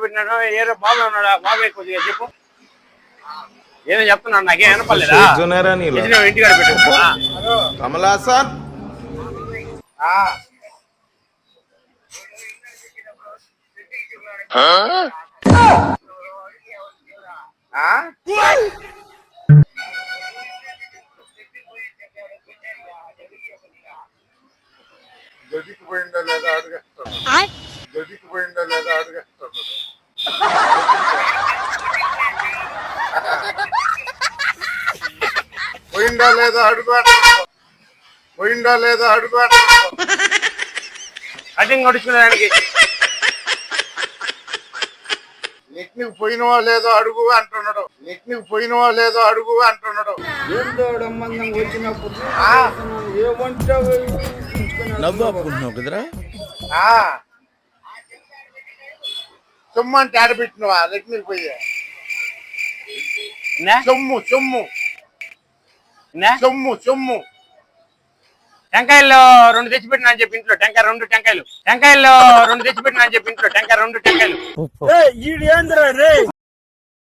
పెట్టినాడు ఏదో బాబు ఉన్నాడు బాబు కొద్దిగా చెప్పు ఏదో చెప్తున్నాడు నాకేం వినపడలేదా ఇంటికాడ పెట్టు కమలాసన్ దొరికిపోయిందా లేదా అడుగుతాడు దొరికిపోయిందా లేదా అడుగుతాడు పోయిందా లేదా అడుగు పోయిందా లేదా అడుగు కటింగ్ కొడుచుకునేదానికి నెక్నికి పోయినవా లేదో అడుగు అంటున్నాడు నెక్నికి పోయినవా లేదో అడుగు అంటున్నాడు కదరా సొమ్ము అంటే ఆడబెట్టినవా నెక్నికి పోయి సొమ్ము సొమ్ము సొమ్ము సొమ్ము టెంకాయలు 2 తెచ్చిపెట్టినా అని చెప్పి ఇంట్లో టెంకాయ 2 టెంకాయలు 2 తెచ్చిపెట్టినా అని చెప్పి ఇంట్లో టెంకాయ 2 టెంకాయలు